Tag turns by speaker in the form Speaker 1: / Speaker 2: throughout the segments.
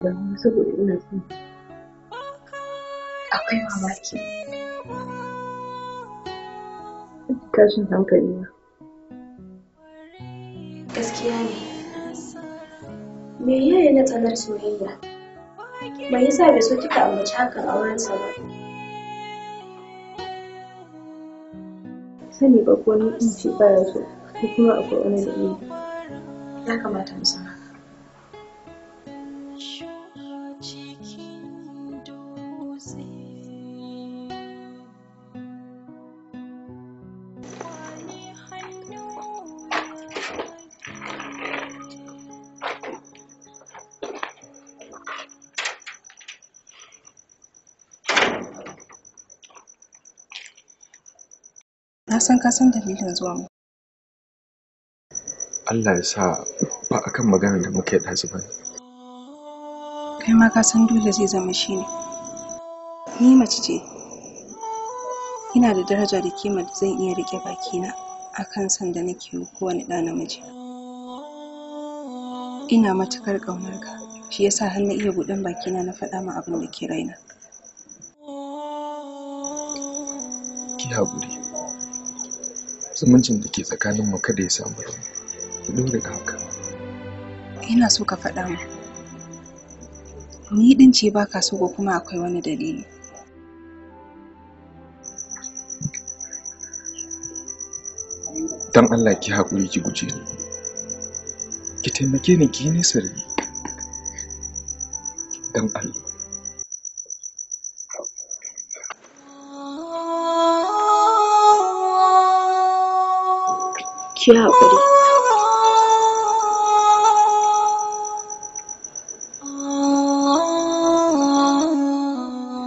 Speaker 1: damuwa saboda ina son akwai mamaki. Tashin hankali na.
Speaker 2: Gaskiya ne. Me yaya na tsanar soyayya? Bai yasa bai so kika ambaci hakan aurensa ba?
Speaker 1: Sani ba ko ni in ce baya so ko kuma akwai wani dalili.
Speaker 2: Ya kamata mu san haka.
Speaker 3: Na san ka san dalilin zuwa mu.
Speaker 4: Allah ya sa ba akan maganar da muke ɗazu ba.
Speaker 3: Kai ma ka san dole zai zama shi ne. Ni mace ce. Ina da daraja da kima da zan iya rike bakina akan san da nake yi kowane ɗa namiji. Ina matukar ƙaunar ka. Shi yasa har na iya buɗan bakina na faɗa ma abin da ke raina.
Speaker 4: Ki haƙuri. Zumuncin da ke tsakanin mu kada ya samu rauni. Ki dore da haka.
Speaker 3: Ina so ka faɗa mu. Ni din ce baka so ko kuma akwai wani dalili?
Speaker 4: Dan Allah ki haƙuri ki guje ni. Ki taimake ni ki yi nesa da ni. Dan Allah.
Speaker 1: Ki haƙuri.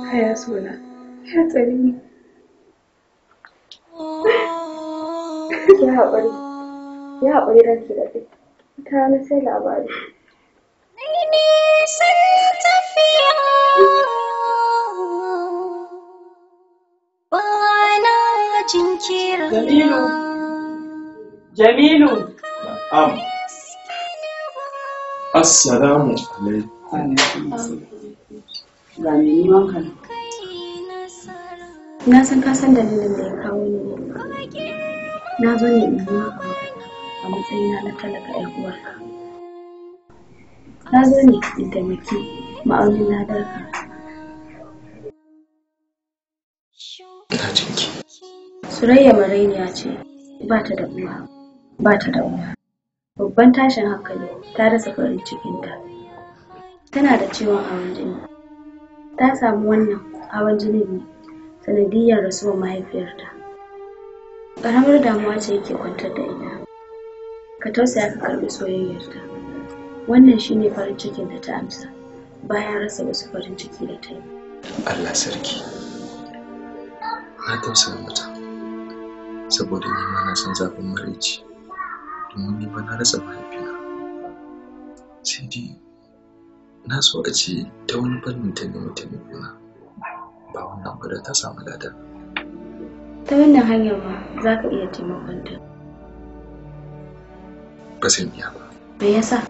Speaker 1: Haya sona, ya tsare ni. Ki haƙuri. Ki haƙuri ranki da kai. Ta rana sai labari.
Speaker 5: Jamilu.
Speaker 4: Na'am. Assalamu alaikum.
Speaker 5: Ga me neman ka.
Speaker 2: Na san ka san dalilin da ya kawo ni ne. Na zo ne in yi maka magana a matsayina na talaka ƴar uwarka. Na zo ne in taimaki ma'aunin ladarka.
Speaker 4: Ina jinki.
Speaker 2: Surayya marainiya ce, ba ta da uwa, ba ta da uwa. Babban tashin hankali ta rasa farin cikinta. Tana da ciwon hawan jini. Ta samu wannan hawan jinin ne sanadiyyar rasuwar mahaifiyarta. Ƙaramar damuwa ce yake kwantar da ita. Ka tausaya ka karɓi soyayyarta. Wannan shine farin cikin da ta amsa bayan rasa wasu farin ciki da ta yi.
Speaker 4: Allah sarki. Na tausaya mata. Saboda ni ma na san zafin maraici. Domin ni ma na rasa mahaifina. Sai dai na so a ce ta wani fannin ta nemi taimakona. Ba wannan ba da ta samu lada.
Speaker 2: Ta wannan hanyar ma za ka iya taimakonta.
Speaker 4: Ba zan iya ba.
Speaker 2: Me yasa?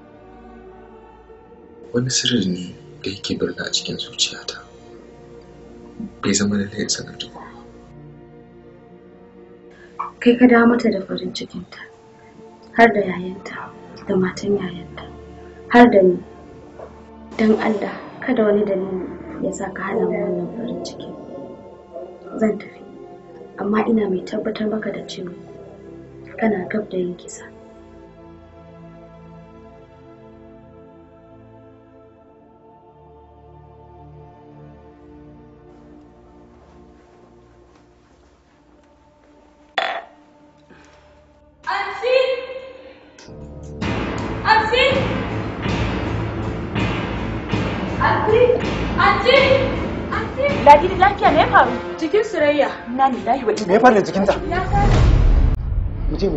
Speaker 4: Wani sirri ne da yake birna a cikin zuciyata. Bai zama lallai ya sanar da kowa.
Speaker 2: Kai ka dawo mata da farin cikinta, har da yayanta, da matan yayanta, har da ni. Don Allah, kada wani dalili ya sa ka hana mu wannan farin ciki. Zan tafi, amma ina mai tabbatar maka da cewa kana gab da yin kisa.
Speaker 6: Ladi da lafiya me ya faru?
Speaker 2: Jikin Surayya.
Speaker 6: Inna lillahi wa inna
Speaker 7: Me ya faru da jikinta?
Speaker 2: Ya kare.
Speaker 7: Mu je.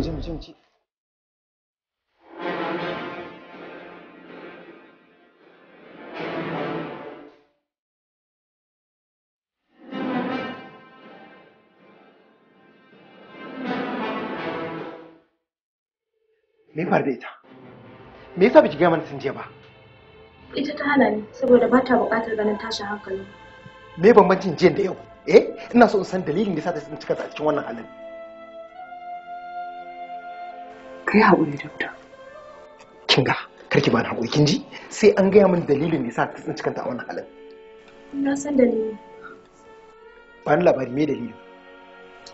Speaker 7: Me ya faru da ita? Me yasa biki gaya mana tun jiya ba?
Speaker 2: Ita ta hana ni saboda ba ta buƙatar ganin tashin hankali.
Speaker 7: Me bambancin jiya da yau? Ina so in san dalilin da yasa ta tsinci kanta a cikin wannan halin.
Speaker 5: Kai haƙuri doctor.
Speaker 7: Kin ga, karki ba ni haƙuri kin ji? Sai an gaya min dalilin da yasa ta tsinci kanta a wannan halin.
Speaker 2: Na san dalili.
Speaker 7: Ba ni labari me dalilin?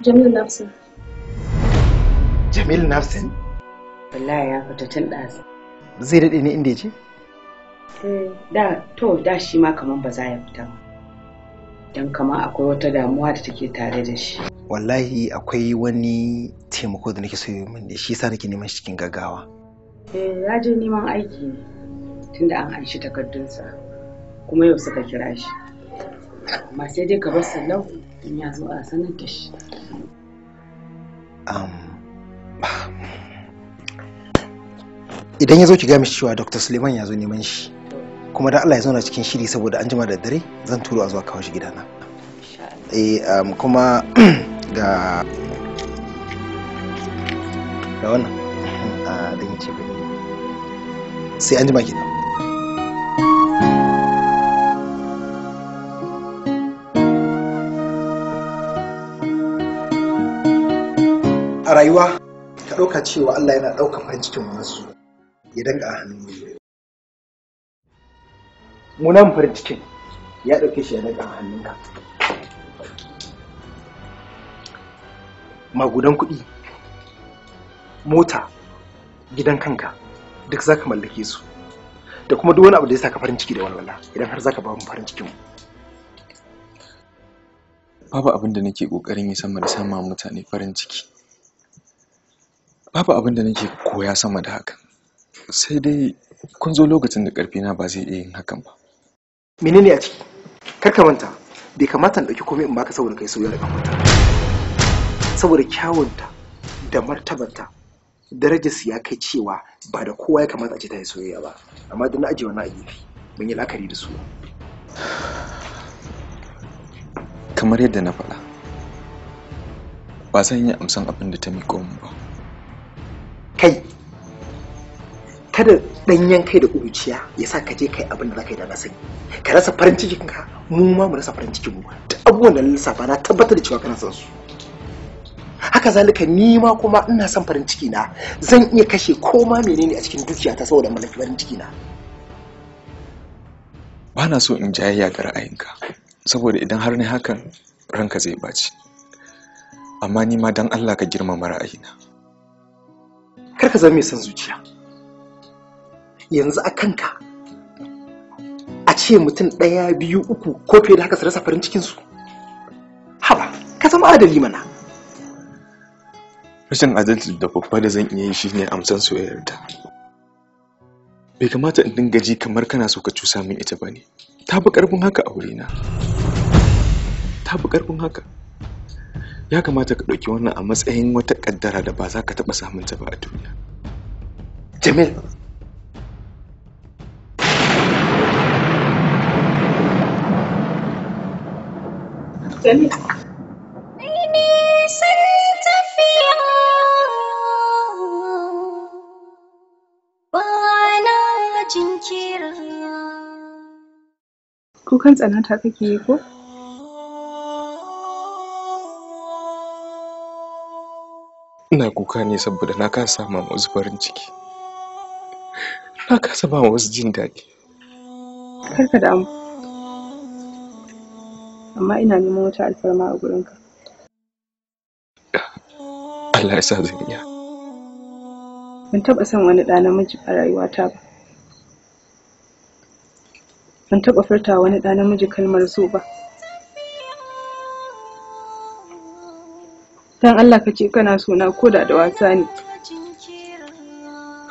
Speaker 2: Jamil Nafsin.
Speaker 7: Jamil Nafsin?
Speaker 5: Wallahi ya fita tun ɗazu.
Speaker 7: Zai daɗe ne inda ya ce?
Speaker 5: Da shi ma kaman ba za ya fita ba. Don kama akwai wata damuwa da take tare da shi.
Speaker 7: Wallahi akwai wani taimako da nake so yi min da shi yasa nake neman shi cikin gaggawa.
Speaker 5: Ya je neman aiki ne tunda an anshi takardunsa kuma yau suka kira shi. Amma sai dai ka bar sallau in ya zo a sanar da shi.
Speaker 7: Idan ya zo ki ga mishi cewa Dr. Suleiman ya zo neman shi. Kuma da Allah ya zauna cikin shiri saboda an jima da dare zan turo a zuwa kawo shi gidana. Kuma ga wannan da ya ce sai an jima kenan. A rayuwa ka ɗauka cewa Allah yana ɗaukar farin cikin wasu ya danga a hannun mu. Munan farin cikin ya ɗauke shi ya danga a hannunka. Magudan kuɗi, mota, gidan kanka duk za ka mallake su da kuma duk wani abu da ya saka farin ciki da walwala idan har za ka ba mu farin cikin mu.
Speaker 4: Babu abin da nake ƙoƙarin yi sama da sama mutane farin ciki. Babu abin da nake koya sama da hakan. Sai dai kun zo lokacin da ƙarfina ba zai iya yin hakan ba.
Speaker 7: Menene a ciki? Kar ka manta, bai kamata in ɗauki komai in baka saboda kai soyayya da kamata. Saboda kyawunta da martabanta, darajarsu ya kai cewa ba da kowa ya kamata a ce ta yi soyayya ba. Amma da na ajiye wannan a gefe, ban yi la'akari da su.
Speaker 4: Kamar yadda na faɗa, ba zan yi amsan abin da ta miƙo min ba.
Speaker 7: Kai, kada ɗanyen kai da ƙuruciya ya sa ka je kai abin da za ka yi da na sani. Ka rasa farin cikinka, mu ma mu rasa farin cikinmu. Duk abubuwan da na lissafa na tabbatar da cewa kana son su. Haka zalika ni ma kuma ina son farin ciki na, zan iya kashe koma menene a cikin dukiyata saboda mallaki farin ciki na.
Speaker 4: Ba na so in jayayya ga ra'ayinka, saboda idan har ne hakan ranka zai baci. Amma ni ma dan Allah ka girmama ra'ayina.
Speaker 7: Kar ka zama mai son zuciya. Yanzu a kanka a ce mutum ɗaya, biyu, uku ko fiye da haka su rasa farin cikinsu. Haba, ka zama adali mana.
Speaker 4: Rashin adalci da babba da zan iya yi shine amsan soyayyarta. Bai kamata in dinga ji kamar kana so ka cusa min ita bane. Ta fi ƙarfin haka a wurina. Ta fi ƙarfin haka. Ya kamata ka ɗauki wannan a matsayin wata ƙaddara da ba za ka taɓa samun ta ba a duniya.
Speaker 7: Jamil.
Speaker 2: Jamil.
Speaker 3: Kukan tsananta kake yi ko?
Speaker 4: Ina kuka ne saboda na kasa sama wasu farin ciki. Na kasa ba wasu jin daɗi.
Speaker 3: Karka damu. Amma ina neman wata alfarma a gurinka.
Speaker 4: Allah ya sa zan iya.
Speaker 3: Ban taɓa son wani ɗa namiji a rayuwata ba. Ban taɓa furta wani ɗa namiji kalmar so ba. Dan Allah ka ce kana so na koda da wasa ne.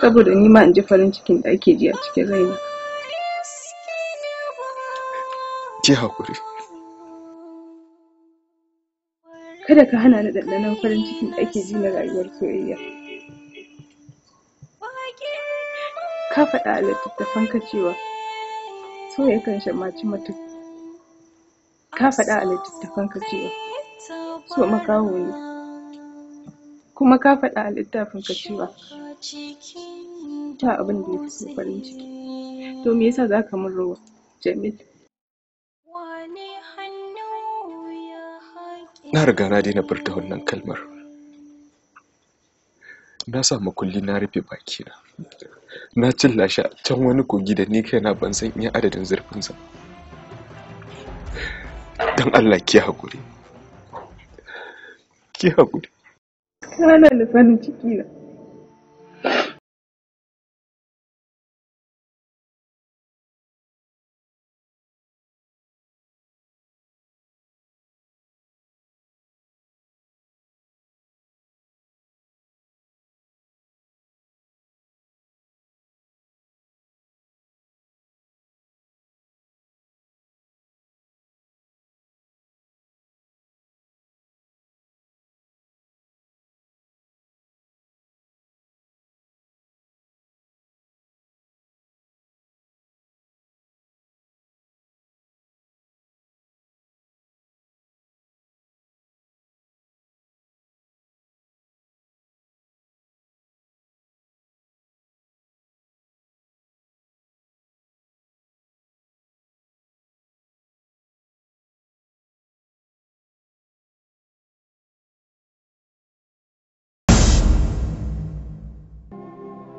Speaker 3: Saboda ni ma in ji farin cikin da ake ji a cikin raina.
Speaker 4: Ki hakuri.
Speaker 3: Kada ka hana ni ɗanɗanon farin cikin da ake ji na rayuwar soyayya. Ka faɗa a littattafanka cewa so yakan shammaci mutum. Ka faɗa a littattafanka cewa so makaho ne. Kuma ka faɗa a littafinka cewa ta abin da ya fi farin ciki. To me yasa za ka min rawa, Jamil?
Speaker 4: Na riga na daina furta wannan kalmar. Na sa makulli na rufe bakina. Na cilla shi a can wani kogi da ni kaina ban san iya adadin zurfinsa. Dan Allah ki haƙuri. Ki haƙuri.
Speaker 3: Kana da farin ciki na.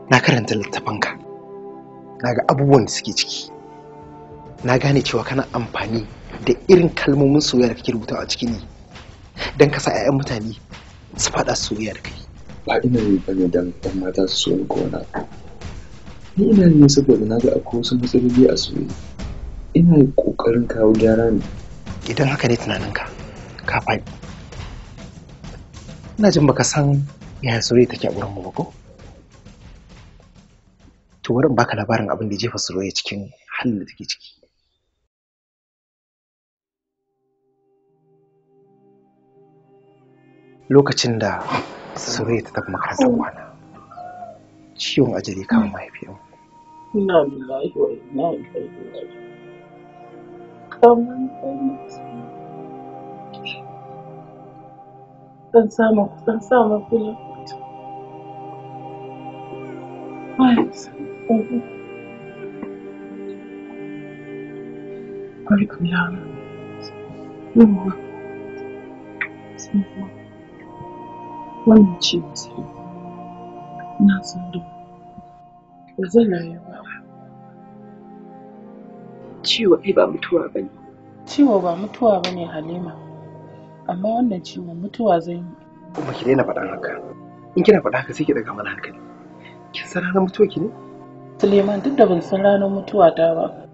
Speaker 7: Na karanta littafanka, na ga abubuwan da suke ciki, na gane cewa kana amfani da irin kalmomin soyayya da kake rubutawa a ciki ne don ka sa 'ya'yan mutane su faɗa soyayya da kai.
Speaker 4: Ba ina yi bane don ɗan mata su so ni ko wani abu. Ni ina yi saboda na ga akwai wasu matsaloli a soyayya. Ina yi ƙoƙarin kawo gyara ne.
Speaker 7: Idan haka ne tunaninka, ka faɗi. Ina jin baka san yaya soyayya take a wurin mu ba ko? To bari in baka labarin abin da ya jefa soyayya cikin halin da take ciki. Lokacin da soyayya ta tafi makarantar kwana, ciwon ajali kama mahaifiyarmu.
Speaker 8: Ina lillahi wa inna ilaihi raji'un. Kaman dan sama kula. Alaikum ya Allah. Wannan ciwo sai na san da ba zan rayu ba.
Speaker 6: Ciwo ai ba mutuwa bane.
Speaker 8: Ciwo ba mutuwa bane Halima, amma wannan ciwo mutuwa zai yi.
Speaker 7: Kuma ki daina faɗan haka. In kina faɗa haka sai ki daga mana hankali. Kin san ranar mutuwa ki ne?
Speaker 8: Suleiman, duk da ban san ranar mutuwa ta ba,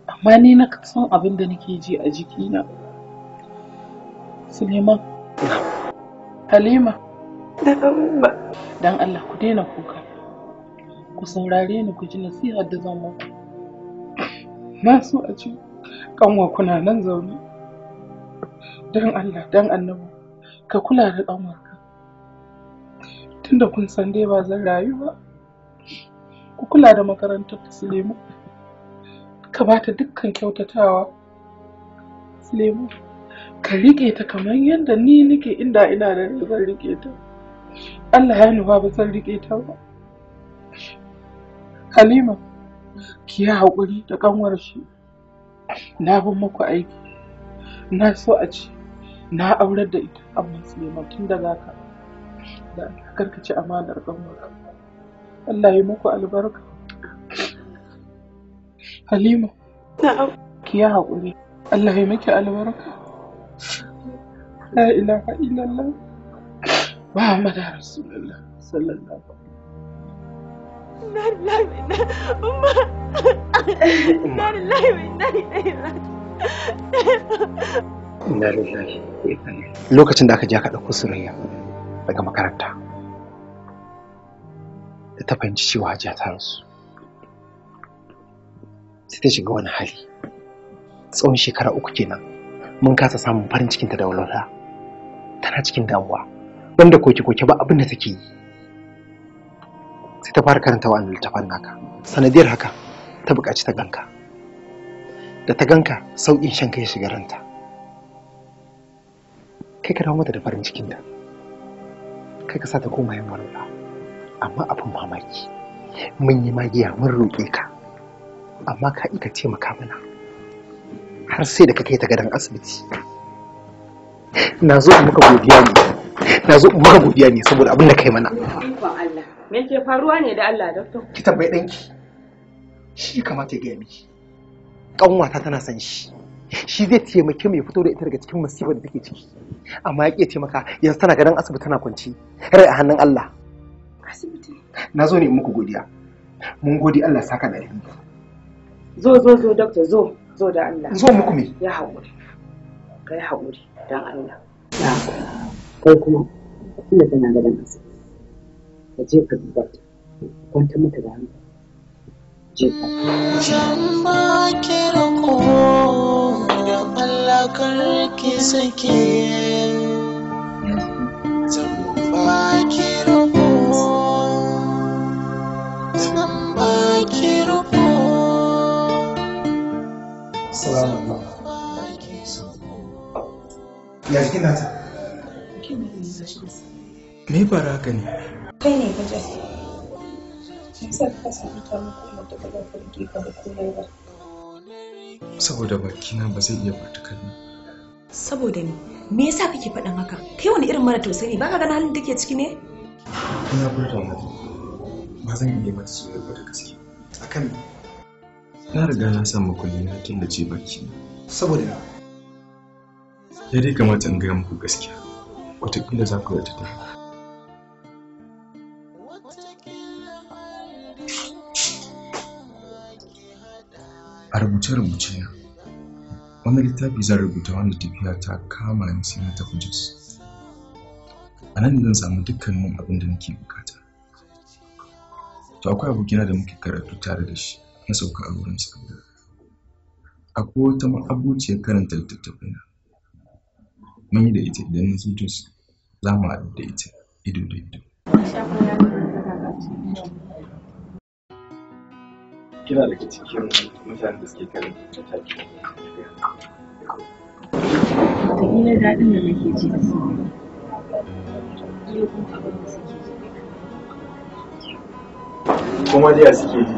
Speaker 8: amma ni na san abin da nake ji a jikina. Suleiman. Halima. Dan Allah ku daina kuka. Ku saurare ni ku ji nasihar da zan muku. Na so a ce kanwa kuna nan zaune. Dan Allah, dan Annabi, ka kula da kanwarka. Tunda kun san dai ba zan rayu ba. Ku kula da makarantar Suleiman. Ka ba ta dukkan kyautatawa. Suleiman, ka riƙe ta kamar yadda ni nake inda ina da rai zan riƙe ta. Allah ya nufa ba zan riƙe ta ba. Halima, ki yi haƙuri da ƙanwar shi. Na bin muku aiki. Na so a ce na aurar da ita, amma Suleiman tun da za ka da karkace amanar ƙanwar. Allah ya muku albarka. Halima, na'am, ki yi haƙuri. Allah ya miki albarka. La ilaha illallah Muhammad Rasulullah sallallahu alaihi wasallam. Inna lillahi wa inna ilaihi raji'un.
Speaker 7: Inna lillahi wa inna ilaihi. Lokacin da aka je aka ɗauko Surayya daga makaranta, da ta fahimci cewa Hajiya ta rasu, sai ta shiga wani hali. Tsawon shekara 3 kenan mun kasa samun farin cikinta da walwala. Tana cikin damuwa, wanda koke-koke ba abin da take yi. Sai ta fara karanta wa'annan littafan naka. Sanadiyar haka ta buƙaci ta ganka. Da ta ganka, sauƙin shan kai shiga ranta. Kai ka dawo mata da farin cikinta. Kai ka sa ta koma yin walwala. Amma abin mamaki, mun yi magiya mun roƙe ka amma ka ka taimaka mana har sai da ka kai ta gadon asibiti. Na zo in maka godiya ne saboda abin da kai mana.
Speaker 5: Ikon Allah, me ke faruwa ne da Allah, doctor?
Speaker 7: Ki tambayi ɗanki, shi kamata ya gaya miki. Ƙanwata tana son shi zai taimake mu ya fito da ita daga cikin masifar da take ciki, amma ya ƙi taimaka. Yanzu tana gadon asibiti tana kwanci, rai a hannun Allah.
Speaker 5: Asibiti?
Speaker 7: Na zo ne in muku godiya. Mun gode, Allah saka da alheri.
Speaker 5: Zo doctor, zo da Allah.
Speaker 7: Zo muku me?
Speaker 5: Ya haƙuri. Kai haƙuri dan Allah. Kai kuma tunda tana gadon asibiti, ka je ka duba ta, kwanta mata da hankali.
Speaker 9: Zan ba ki rako da Allah karki sake. Zan ba ki rako. Zan ba ki rako.
Speaker 7: Salamu alaikum. Ya jikin nata?
Speaker 4: Me fara haka ne?
Speaker 3: Kai ne ka je. Nisa ka samu ta muku da ba za ka rike ka da komai ba.
Speaker 4: Saboda bakina ba zai iya furta kalma.
Speaker 10: Saboda ni, me yasa kake faɗin haka? Kai wani irin mara tausayi ne? Baka ganin halin da take ciki ne?
Speaker 4: Ina furta mata. Ba zan iya mata soyayya da gaske.
Speaker 7: Akan me?
Speaker 4: Na riga na samu kulli na tun da ce baki.
Speaker 7: Saboda na.
Speaker 4: Ya dai kamata in gaya muku gaskiya. Wataƙila za ku yarda da haka. A rubuce-rubuce na, wani littafi zan rubuta wanda tafiya ta kama ni sai na tafi Jos. A nan zan samu dukkanin abin da nake bukata. To akwai abokina da muke karatu tare da shi, na sauka a wurinsa. Akwai wata ma'abuciyar karanta littattafai na. Mun yi da ita idan na zo Jos, za mu haɗu da ita ido da ido. Kina daga cikin mutanen da suke karanta littafi.
Speaker 2: Wataƙila daɗin da nake ji da su. Kila kuma abin da suke ji.
Speaker 4: Kuma jiya suke ji.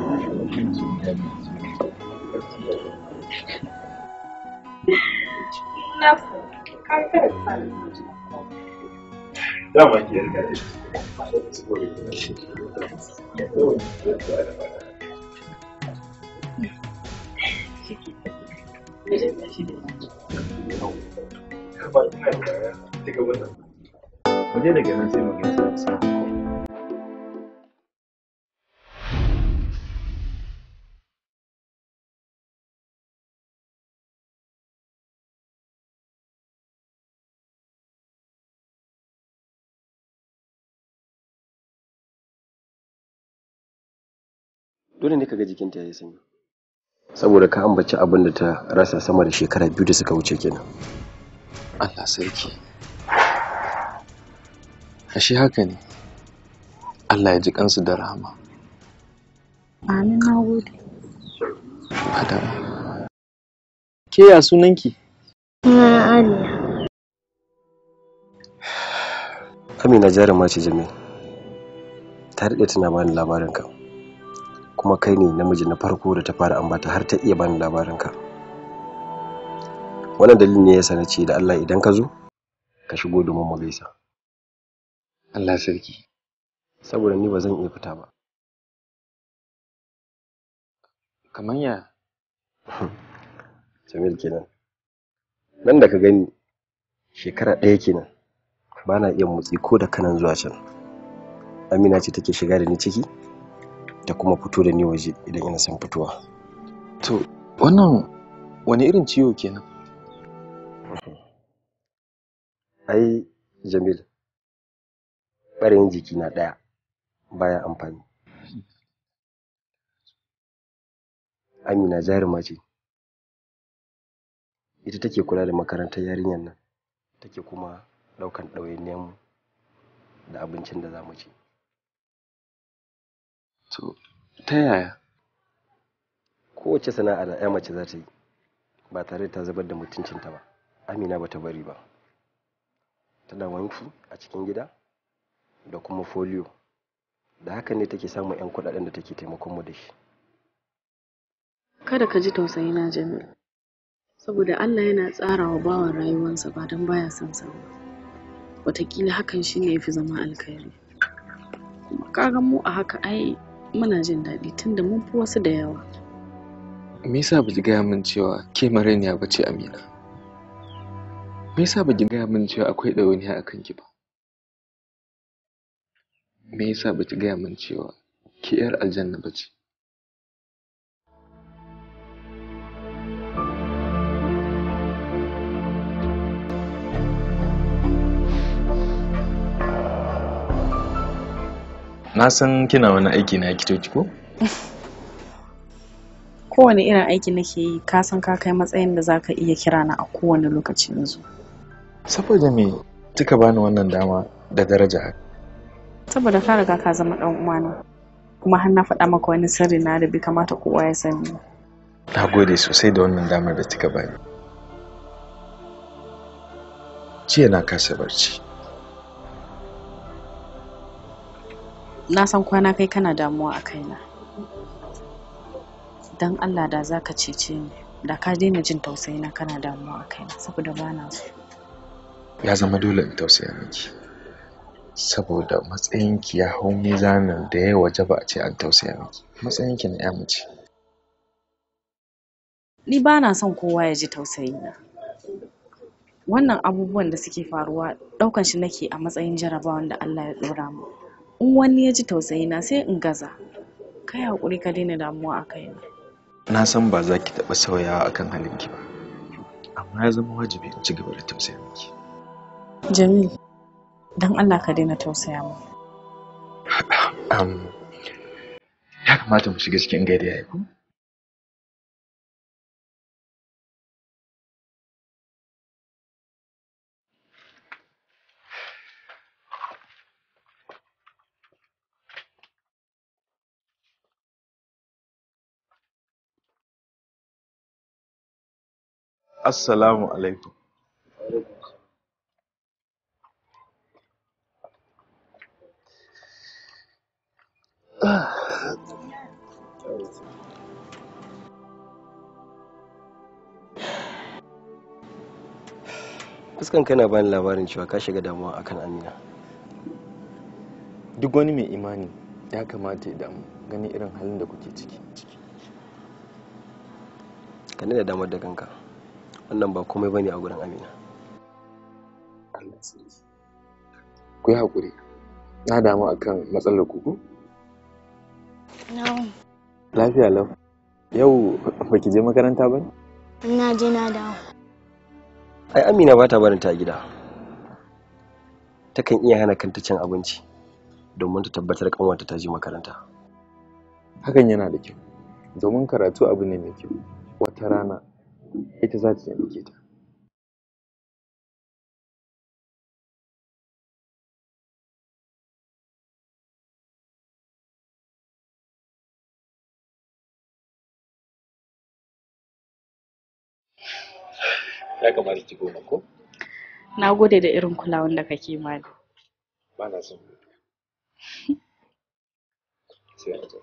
Speaker 4: Dama ke yarda da shi. Waje daga nan sai mu gaisa.
Speaker 11: Dole ne kaga jikinta ya yi sanyi. Saboda ka ambaci abin da ta rasa sama da shekara 2 da suka wuce kenan.
Speaker 4: Allah sarki. Ashe haka ne. Allah ya ji kansu da rahama.
Speaker 2: Amin, na gode.
Speaker 4: Adama. Ke ya sunanki?
Speaker 1: Aliya.
Speaker 11: Amina jaruma ce Jamil. Ta daɗe tana bani labarinka. Kuma kai ne namiji na farko da ta fara ambata har ta iya bani labarinka. Wannan dalilin ne yasa na ce da Allah idan ka zo ka shigo domin mu gaisa.
Speaker 4: Allah sarki.
Speaker 11: Saboda ni ba zan iya fita ba.
Speaker 4: Kamar ya?
Speaker 11: Jamil kenan. Nan da ka gani shekara 1 kenan. Ba na iya motsi ko da kanan zuwa can. Amina ce take shiga da ni ciki ta kuma fito da ni waje idan ina son fitowa.
Speaker 4: To wannan wani irin ciwo kenan?
Speaker 11: Ai Jamil, ɓarayin jiki na ɗaya baya amfani. Amina jaruma ce. Ita take kula da makarantar yarinyar nan, take kuma ɗaukan ɗawainiyar mu da abincin da za mu ci.
Speaker 4: To ta yaya?
Speaker 11: Kowace sana'a da 'ya mace za ta yi ba tare da ta zubar da mutuncinta ba, Amina ba ta bari ba. Tana wanki a cikin gida da kuma folio. Da haka ne take samun 'yan kuɗaɗen da take taimakon mu da shi.
Speaker 2: Kada ka ji tausayi na Jamil. Saboda Allah yana tsara wa bawan rayuwarsa ba don baya son sa ba. Wataƙila hakan shi ne ya fi zama alkhairi. Kuma kaga mu a haka ai muna jin daɗi tunda mun fi wasu da yawa.
Speaker 4: Me yasa baki gaya min cewa ke marainiya bace Amina? Me yasa baki gaya min cewa akwai ɗawainiya a kanki ba? Me yasa baki gaya min cewa ki 'yar aljanna bace? Na san kina wani aiki na likitoci ko?
Speaker 2: Kowane irin aiki nake yi, ka san ka kai matsayin da zaka iya kira na a kowane lokaci yanzu.
Speaker 4: Saboda me kika bani wannan dama da daraja?
Speaker 2: Saboda ka riga ka zama dan uwana. Kuma har na faɗa maka wani sirri na da bai kamata kowa ya sani.
Speaker 4: Na gode sosai da wannan damar da kika bani. Jiya na kasa barci.
Speaker 2: Na san kwana kai kana damuwa a kaina. Dan Allah da zaka cece ni, da ka daina jin tausayina kana damuwa a kaina saboda bana so.
Speaker 4: Ya zama dole in tausaya miki. Saboda matsayinki ya hau mizanin da ya wajaba a ce an tausaya miki. Matsayinki na ya mace.
Speaker 2: Ni bana son kowa ya ji tausayina. Wannan abubuwan da suke faruwa daukan shi nake a matsayin jarabawan da Allah ya dora mu. In wani ya ji tausayina sai in gaza. Kai hakuri ka daina damuwa a kaina.
Speaker 4: Na san ba za ki taɓa sauyawa akan halinki ba. Amma ya zama wajibi in ci gaba da tausaya miki.
Speaker 2: Jamil, dan Allah ka daina tausaya mu.
Speaker 4: Ya kamata mu shiga cikin gari yayi ko? Assalamu alaikum.
Speaker 11: Fuskan kana bani labarin cewa ka shiga damuwa akan Amina.
Speaker 4: Duk wani mai imani ya kamata ya damu gani irin halin da kuke ciki.
Speaker 11: Ka da damar da kanka. Wannan ba komai bane a gurin Amina.
Speaker 4: Allah sai. Ku yi hakuri. Na damu akan matsalar ku.
Speaker 12: No.
Speaker 4: Lafiya lau. Yau baki je makaranta ba?
Speaker 12: Na je na dawo.
Speaker 11: Ai Amina ba ta barin ta gida. Takan iya hana kanta cin abinci domin ta tabbatar kanwarta ta je makaranta.
Speaker 4: Hakan yana da kyau. Domin karatu abu ne mai kyau. Wata rana ita za ta taimake ta. Ya kamata ki goma ko?
Speaker 2: Na gode da irin kulawan da kake mani.
Speaker 4: Ba na son. Sai a zo.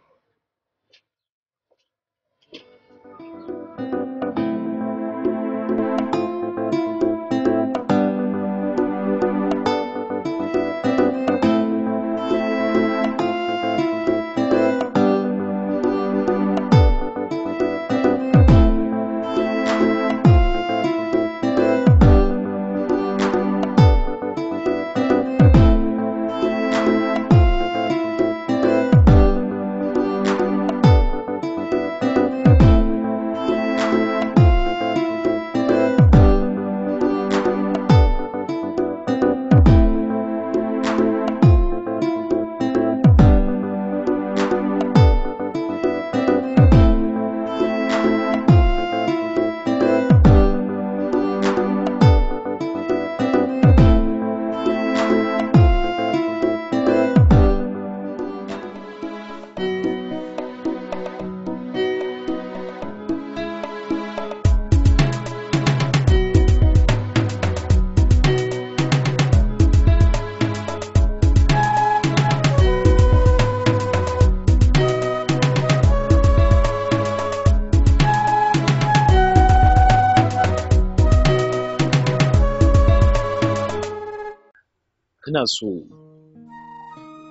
Speaker 4: ina so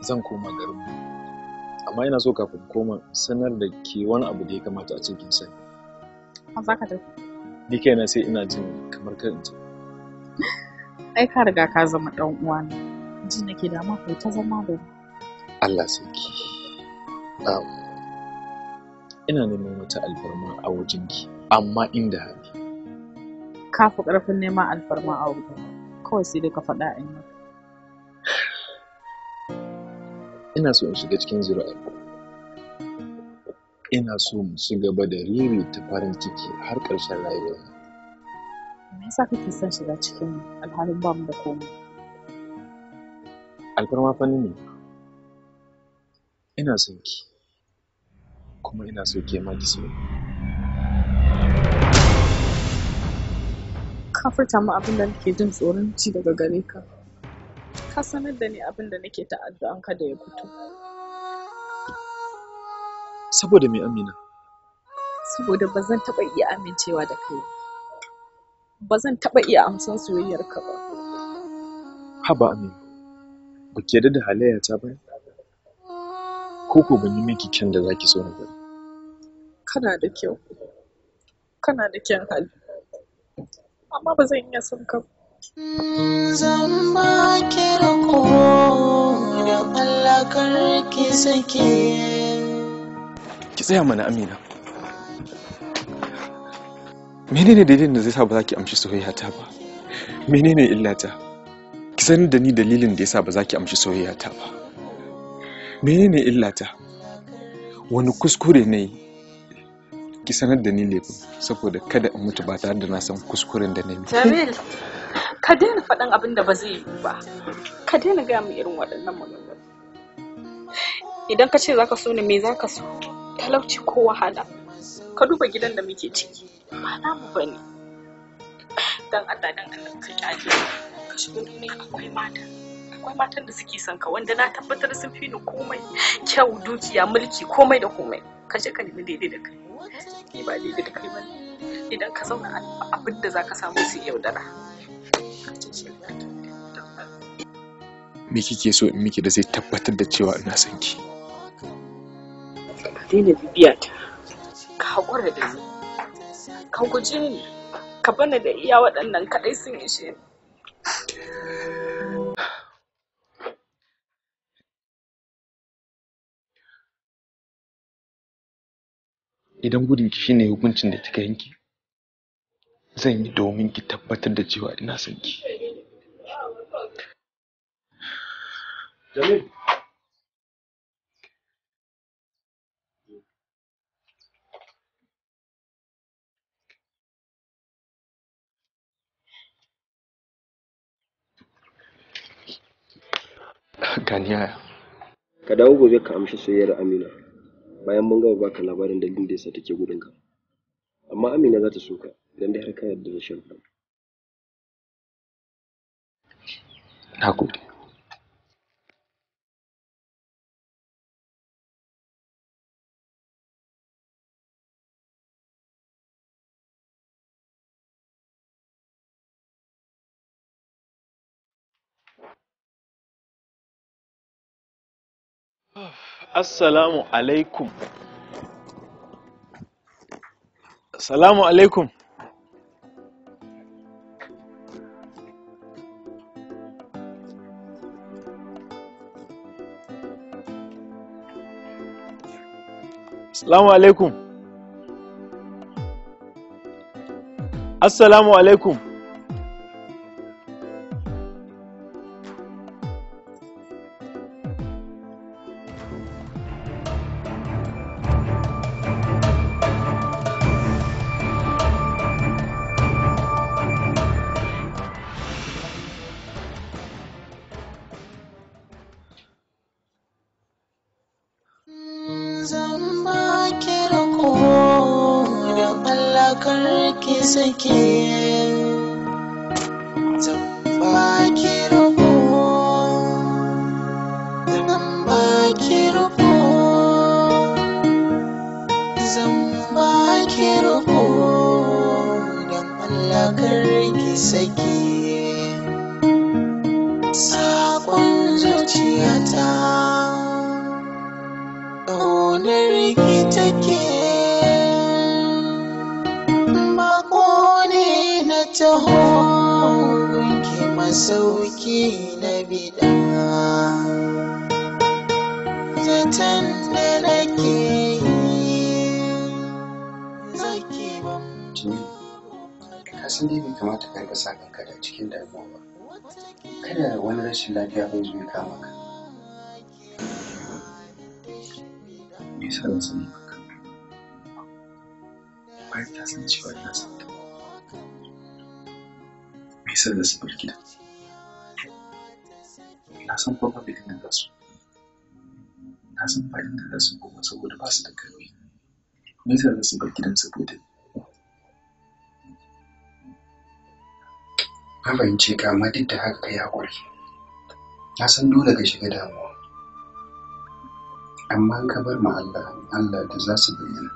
Speaker 4: zan koma garin amma ina so kafin koma sanar da ke wani abu da ya kamata a cikin sani.
Speaker 8: Za ka tafi?
Speaker 4: Ni kaina sai ina jin kamar kar in ji.
Speaker 8: Ai ka riga ka zama dan uwa ne. Ji nake da ma kai ta zama da ni.
Speaker 4: Allah sarki. Ina neman wata alfarma a wajenki amma inda hali.
Speaker 8: Ka fi ƙarfin neman alfarma a wajen. Kawai sai dai ka faɗa a yi maka.
Speaker 4: Ina so in shiga cikin zuri'arku. Ina so mu ci gaba da riri ta farin ciki har ƙarshen rayuwar mu.
Speaker 8: Me yasa kake son shiga cikin alhalin ba mu da komai?
Speaker 4: Alfarma fa ne. Ina son ki. Kuma ina so ke ma ki so.
Speaker 8: Ka furta mu abin da nake jin tsoron ci daga gare ka. Ka sanar da ni abin da nake ta'addu'an kada ya fito.
Speaker 4: Saboda me Amina?
Speaker 8: Saboda ba zan taɓa iya amincewa da kai. Ba zan taɓa iya amsan soyayyarka ba.
Speaker 4: Haba Amina, ba ki yarda da halayyata ba? Ko ban yi miki kyan da zaki so ni ba?
Speaker 8: Kana da kyau. Kana da kyan hali. Amma ba zan iya son ka.
Speaker 9: Zan ba ki rako da Allah kar ki sake.
Speaker 4: Ki tsaya mana Amina. Menene dalilin da zai sa ba za ki amshi soyayyata ba? Menene illata? Ki sanar da ni dalilin da yasa ba za ki amshi soyayyata ba. Menene illata? Wani kuskure ne ki sanar da ni laifin saboda kada in mutu ba tare da na san kuskuren da na yi.
Speaker 8: Jamil, ka daina faɗan abin da ba zai yi ba. Ka daina gaya min irin waɗannan maganganu. Idan ka ce za ka so ni me za ka so? Talauci ko wahala? Ka duba gidan da muke ciki. Ba namu ba ne. Dan Allah ka kyale. Ka shiga duniya akwai mata. Akwai matan da suke son ka wanda na tabbatar sun fi ni komai. Kyau, dukiya, mulki, komai da komai. Ka je ka nemi daidai da kai. Ni ba daidai da kai ba ne. Idan ka zauna abin da za ka samu su yaudara.
Speaker 4: Me kike so in miki da zai tabbatar da cewa ina son ki?
Speaker 8: Ka daina bibiya ta. Ka haƙura da ni. Ka guje ni. Ka bani da iya waɗannan kaɗai sun ishe ni.
Speaker 4: Idan gudunki shine hukuncin da kika yanke, zan yi domin ki tabbatar da cewa ina son ki. Jamil. Ganiya.
Speaker 11: Ka dawo gobe ka amshi soyayyar Amina. Bayan mun gama baka labarin dalilin da yasa take gudun ka. Amma Amina za ta so ka idan dai har ka yarda da shan.
Speaker 4: Na gode.
Speaker 13: Assalamu alaikum. Assalamu alaikum. Assalamu alaikum. Assalamu alaikum.
Speaker 9: Zan ba ki rako da Allah kar ki sake. Zan ba ki rako. Zan ba ki rako. Zan ba ki rako da Allah kar ki sake. Sakon zuciyata ƙaunar ki take bako ne na taho ki masauki na bida zaton da nake zaki ban
Speaker 14: kasan dai bai kamata ka rika sa kanka da cikin damuwa ba kada wani rashin lafiya bai zo ya kama ka me yasa zan sani maka bayan ta san cewa ina son ta me yasa za su bar gida na san kuma bai dinga da su na san ba dinga da su kuma saboda ba su da karfi me yasa za su bar gidan saboda na fahimce ka amma duk da haka kai haƙuri na san dole ka shiga damuwa amma ka bar ma Allah da za su bayyana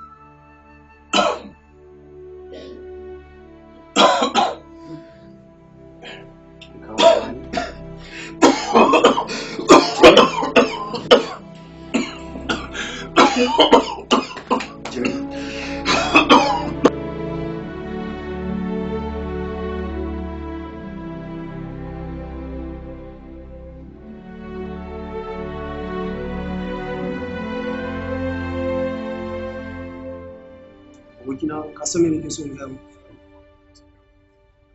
Speaker 15: abokina ka san me nake so in gaya maka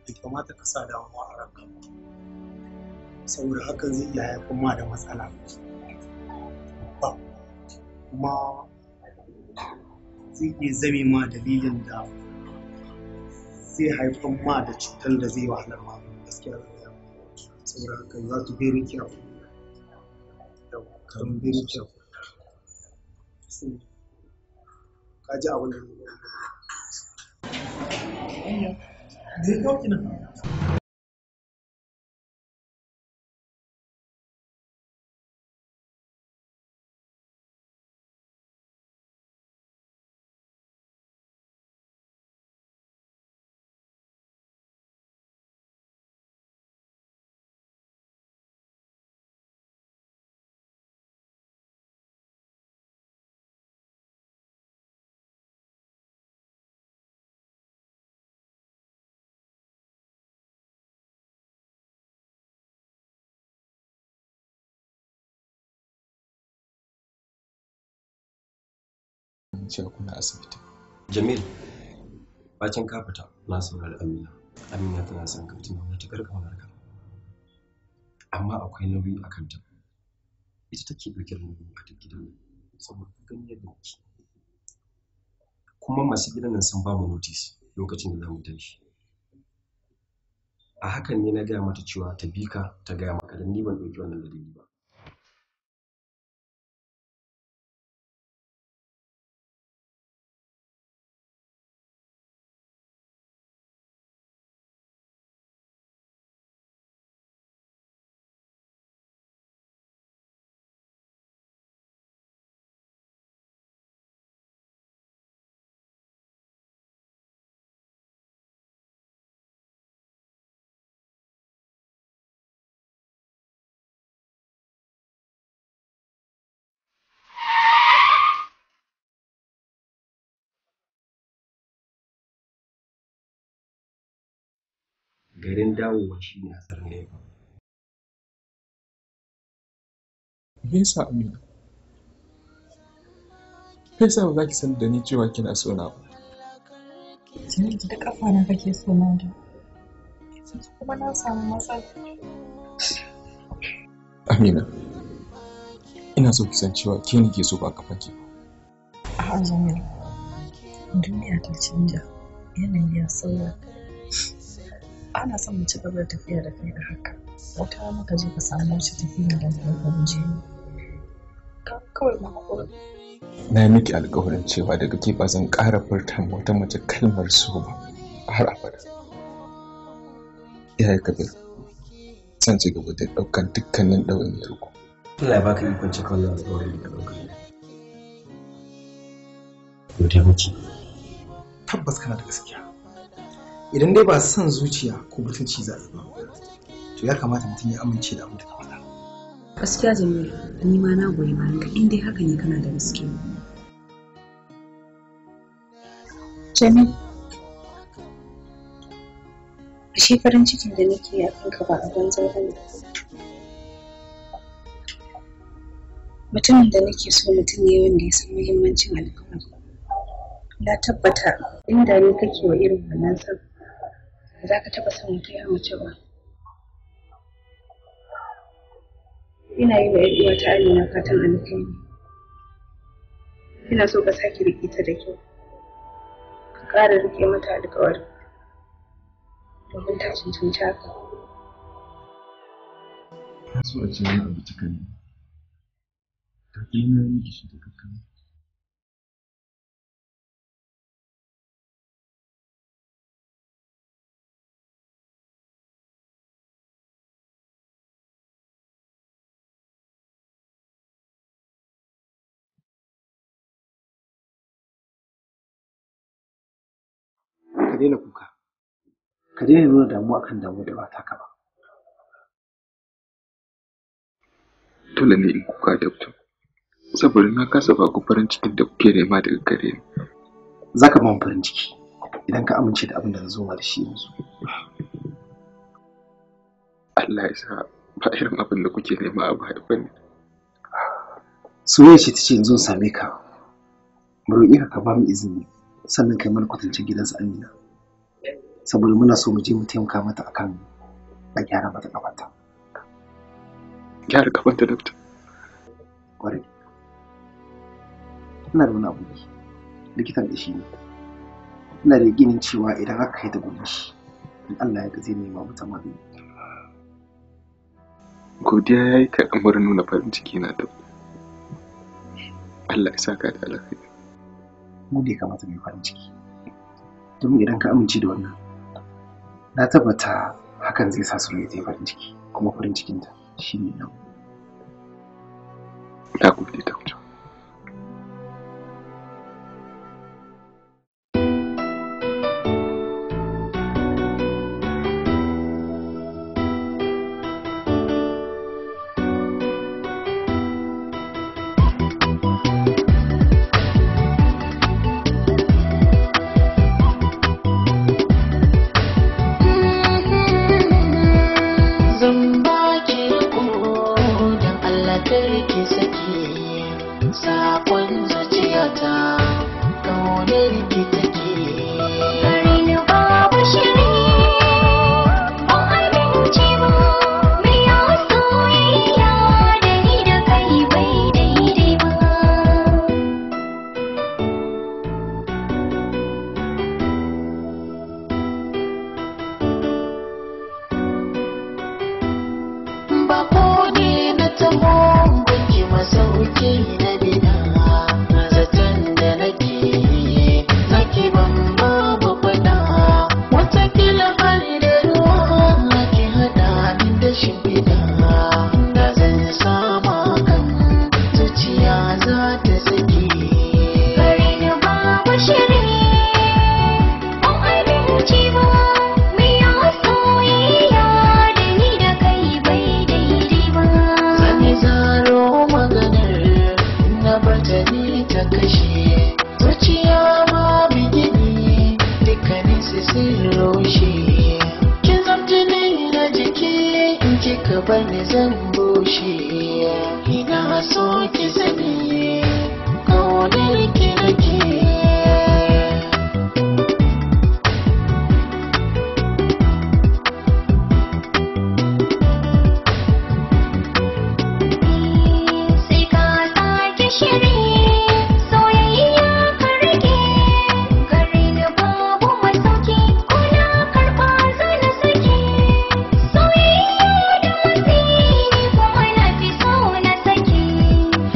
Speaker 15: bai kamata ka sa damuwa a ranka saboda hakan zai iya haifar ma da matsala ba kuma zai iya zame ma dalilin da zai haifar ma da cutar da zai wahalar ma gaskiya saboda haka you have to be very careful karin very careful ka ji abin da zai kawo kina
Speaker 4: cewa kuna asibiti.
Speaker 11: Jamil, bacin ka fita na saurari Amina. Amina tana son ka tuna matuƙar ƙaunar ka. Amma akwai nauyi a kanta. Ita take ɗauke da nauyi a duk gidan saboda ganin yadda muke. Kuma masu gidan nan sun ba mu notice lokacin da za mu tashi. A hakan ne na gaya mata cewa ta bi ka ta gaya maka dan ni ban ɗauki wannan dalili ba. Garin dawowa shi ne hatsarin laifa.
Speaker 4: Me yasa Amina? Me yasa ba za ki san da ni cewa kina so na ba?
Speaker 16: Jamil da kafa na kake so na da. Kuma na samu matsala.
Speaker 4: Amina, ina so ki san cewa ke ni ke so ba kafa ki.
Speaker 16: A'a Jamil, duniya ta canja, yanayi ya sauya. Ana son mu ci gaba da tafiya da kai da haka. Wata rana ka je ka samu wacce tafiya da ka guje ni. Kawai ma haƙuri.
Speaker 4: Na yi miki alƙawarin cewa daga ke ba zan ƙara furta wata mace kalmar so ba har abada. Iyaye Kabir, zan ci gaba da ɗaukan dukkanin ɗawainiyar ku.
Speaker 11: Allah ya baka ikon cika wannan alƙawarin da ka ɗauka. Godiya miki.
Speaker 7: Tabbas kana da gaskiya. Idan dai ba son zuciya ko mutunci za a yi ba, to ya kamata mutum ya amince da abin da ka faɗa.
Speaker 3: Gaskiya Jamilu, ni ma na goyi bayan ka in dai haka ne kana da gaske. Jamilu, ashe farin cikin da nake a kanka ba a banza ba ne. Mutumin da nake so mutum ne wanda ya san muhimmancin alƙawari. Na tabbata inda ni kake wa irin wannan san, ba za ka taɓa son wata ya mace ba. Ina yi wa ‘yar uwata Amina fatan alkhairi. Ina so ka sake riƙe ta da kyau, ka ƙara riƙe mata alƙawari, domin ta cancanci haka.
Speaker 14: Na so a ce wani abu kika ne. Ta ke na miki shi da kankan.
Speaker 7: Ka daina kuka, ka daina nuna damuwa akan damuwa da ba taka ba.
Speaker 14: Dole ne in kuka, Doctor, saboda na kasa ba ku farin cikin da kuke nema daga gare ni.
Speaker 7: Za ka ban farin ciki idan ka amince da abin da na zo ma da shi yanzu.
Speaker 14: Allah ya sa ba irin abin da kuke nema a baya ba ne.
Speaker 7: Soyayya ce ta ce yanzu in same ka, mu roƙi ka ba mu izini, sannan kai mana kwatancin gidansa Amina, saboda muna so mu je mu taimaka mata akan a gyara mata kafarta.
Speaker 14: Gyara kafarta, Doctor?
Speaker 7: Kwarai. Ina da wani abu ne, likitan da shi ne. Ina da yakinin cewa idan aka kai ta gurin shi, in Allah ya ga zai nema mata magani.
Speaker 14: Godiya ya yi kaɗan nuna farin ciki na, Doctor. Allah ya saka da alkhairi.
Speaker 7: Mu da ya kamata mai farin ciki, domin idan ka amince da wannan, na tabbata hakan zai sa su yi farin ciki, kuma farin cikinta shi ne nan.
Speaker 14: Na gode, Doctor.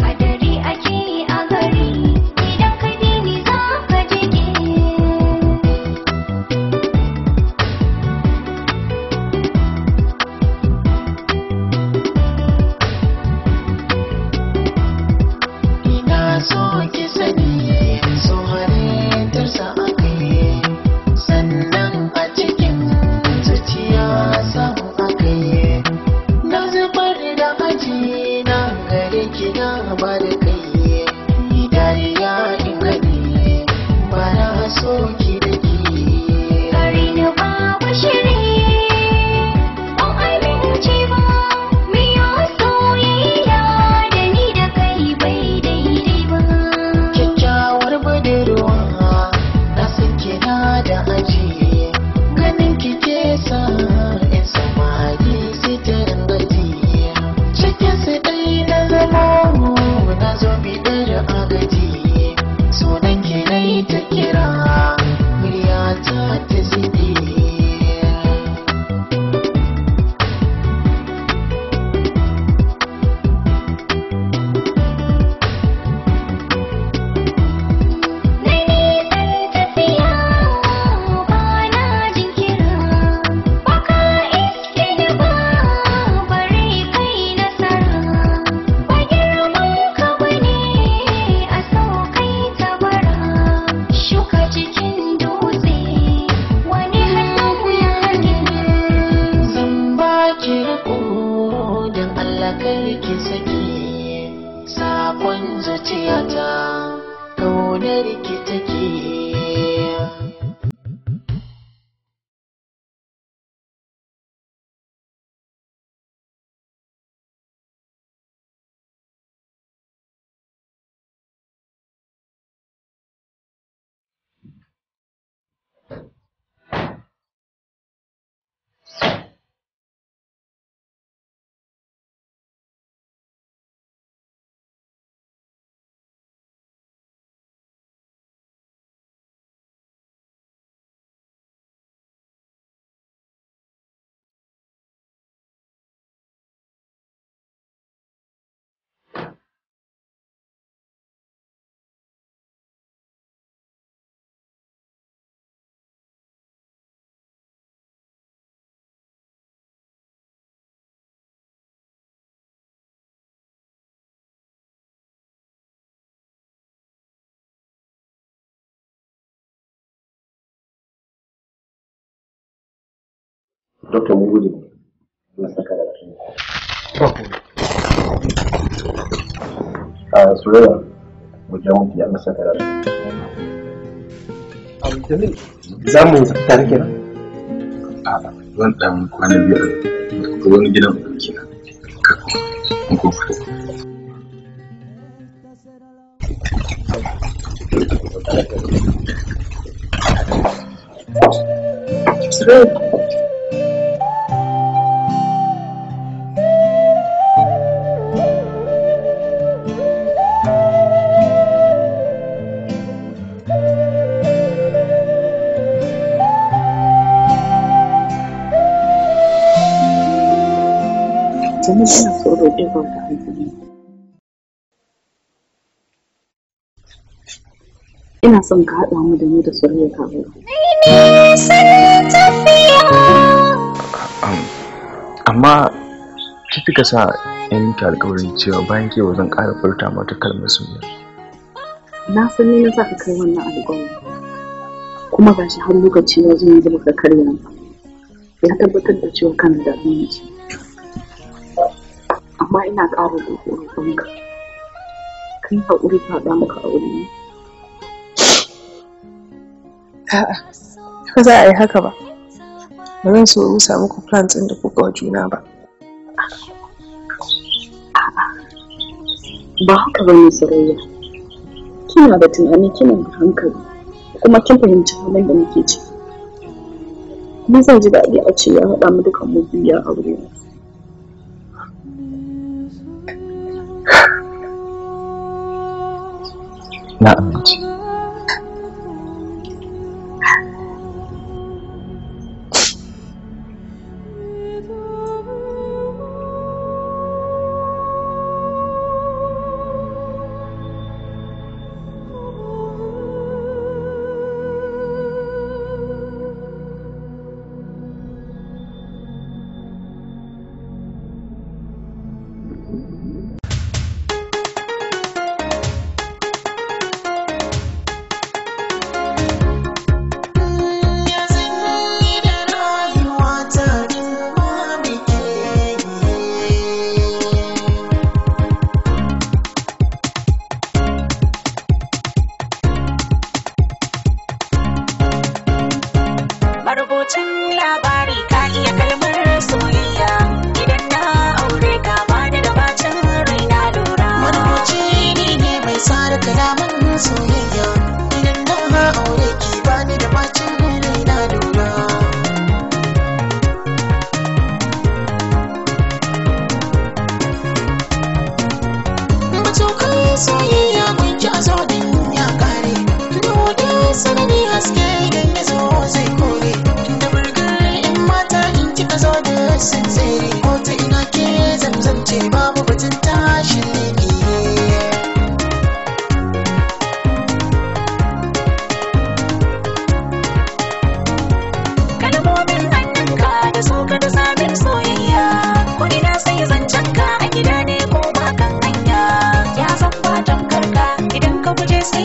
Speaker 17: Hadari ake a gari
Speaker 11: Dokta mu gode na saka da kai. A Suraya mu ja mutu ya masa da kai.
Speaker 7: Abdul za mu tafi tare kenan.
Speaker 4: Zan ɗan kwana biyar ko wani gidan kenan. Ko fito.
Speaker 6: Sannan ina so roƙe ka wata hankali. Ina son ka haɗa mu da ni da Suraya kawai.
Speaker 14: Amma ki kika sa in miki alƙawarin cewa bayan ke zan ƙara furta mata kalmar soyayya.
Speaker 6: Na san ni na sa ka kai wannan alƙawari. Kuma ga shi har lokaci ya zo yanzu baka karya ba. Ya tabbatar da cewa kana da aminci. Amma ina ƙara roƙonka. Kai haƙuri ka haɗa maka aure ne.
Speaker 3: A'a, ba za a yi haka ba. Ba zan so rusa muku plans ɗin da kuka wa juna ba.
Speaker 6: Ba haka ba ne Suraya. Kina da tunani, kina da hankali, kuma kin fahimci halin da muke ciki. Kuma zan ji daɗi a ce ya haɗa mu dukan mu biyu ya aure mu.
Speaker 14: Na amince.
Speaker 9: Since